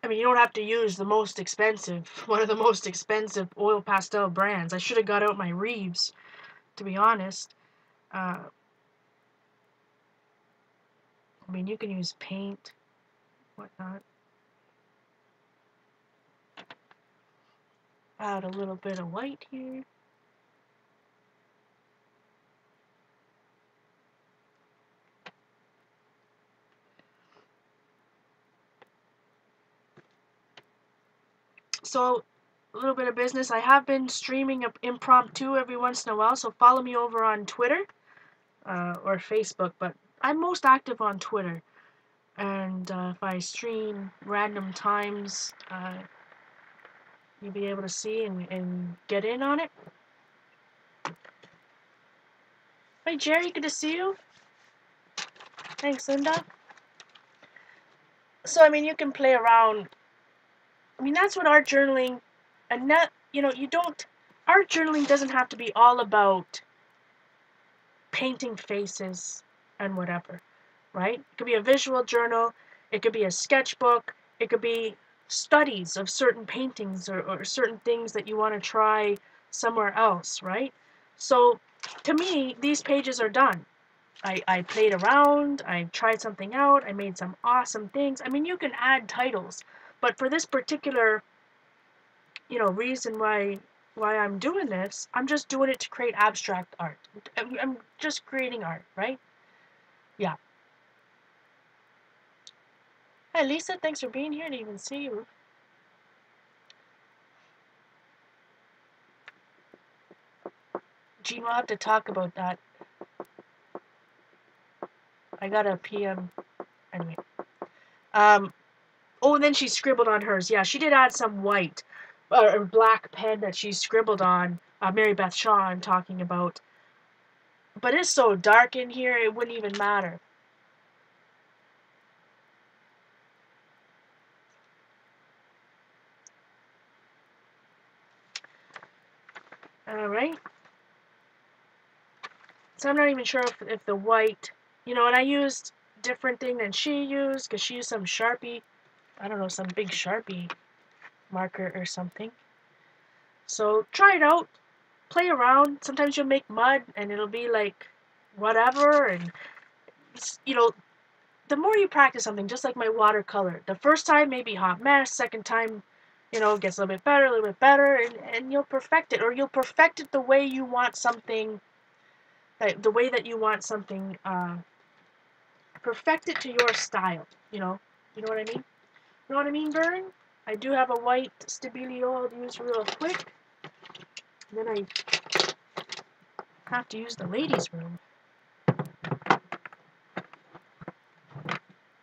mean, you don't have to use the most expensive, one of the most expensive oil pastel brands. I should have got out my Reeves, to be honest. I mean, you can use paint, whatnot. Add a little bit of white here. So, a little bit of business. I have been streaming impromptu every once in a while, so follow me over on Twitter or Facebook, but I'm most active on Twitter. And if I stream random times, you'll be able to see and get in on it. Hi, Jerry. Good to see you. Thanks, Linda. So, I mean, you can play around. I mean, that's what art journaling, and that, you know, art journaling doesn't have to be all about painting faces and whatever, right? It could be a visual journal, it could be a sketchbook, it could be studies of certain paintings or certain things that you want to try somewhere else, right? So, to me, these pages are done. I played around, I tried something out, I made some awesome things. I mean, you can add titles, but for this particular, you know, reason why I'm doing this, I'm just doing it to create abstract art. I'm just creating art, right? Yeah. Hi, Lisa. Thanks for being here. I didn't even see you. Gene, we'll have to talk about that. I got a PM. Anyway. Oh, and then she scribbled on hers. Yeah, she did add some white or black pen that she scribbled on. Mary Beth Shaw, I'm talking about. But it's so dark in here, it wouldn't even matter. Alright. So I'm not even sure if the white, you know, and I used different thing than she used, because she used some Sharpie, I don't know, some big Sharpie marker or something. So try it out, play around. Sometimes you'll make mud and it'll be like whatever, and you know, the more you practice something, just like my watercolor, the first time maybe hot mess, second time, you know, gets a little bit better, and you'll perfect it, or you'll perfect it the way you want something, the way that you want something, perfect it to your style, you know what I mean? You know what I mean, Vern? I do have a white Stabilo I'll use real quick, and then I have to use the ladies' room.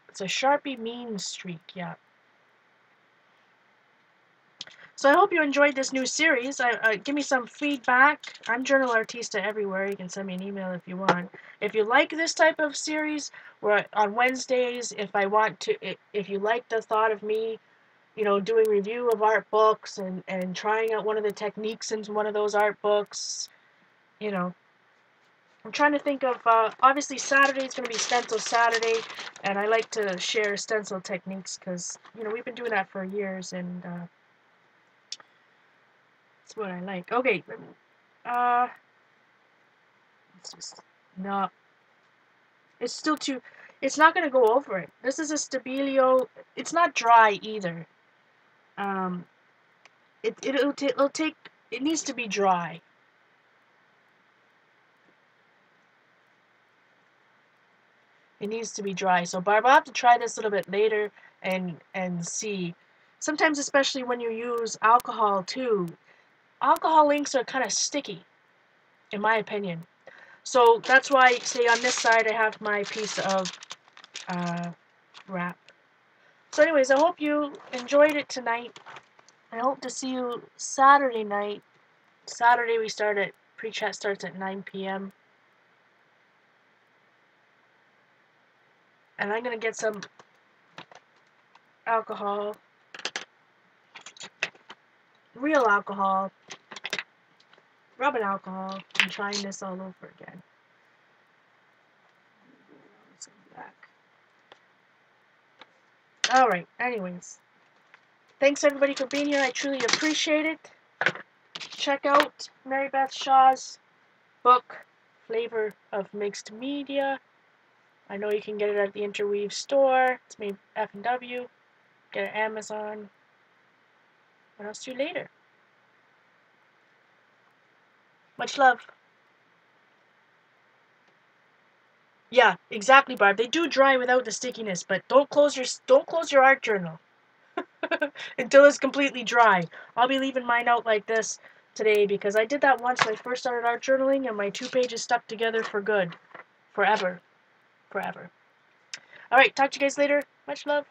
It's a Sharpie Mean Streak, yeah. So I hope you enjoyed this new series. Give me some feedback. I'm Journal Artista everywhere. You can send me an email if you want. If you like this type of series, where on Wednesdays, if you like the thought of me, you know, doing review of art books and trying out one of the techniques in one of those art books, you know, I'm trying to think of, obviously Saturday is going to be Stencil Saturday, and I like to share stencil techniques because, you know, we've been doing that for years, and that's what I like. Okay, it's just, no, it's still too, it's not going to go over it. This is a Stabilo, it's not dry either. It'll take, it needs to be dry. It needs to be dry. So Barb, I'll have to try this a little bit later and see. Sometimes, especially when you use alcohol too, alcohol inks are kind of sticky, in my opinion. So that's why, say on this side, I have my piece of wrap. So anyways, I hope you enjoyed it tonight. I hope to see you Saturday night. Saturday we start at, pre-chat starts at 9 p.m. And I'm going to get some alcohol, real alcohol, rubbing alcohol, and trying this all over again. Alright, anyways. Thanks everybody for being here. I truly appreciate it. Check out Mary Beth Shaw's book, Flavor of Mixed Media. I know you can get it at the Interweave store. It's made F&W. Get it at Amazon. And I'll see you later. Much love. Yeah, exactly, Barb. They do dry without the stickiness, but don't close your art journal until it's completely dry. I'll be leaving mine out like this today because I did that once when I first started art journaling, and my 2 pages stuck together for good, forever. All right, talk to you guys later. Much love.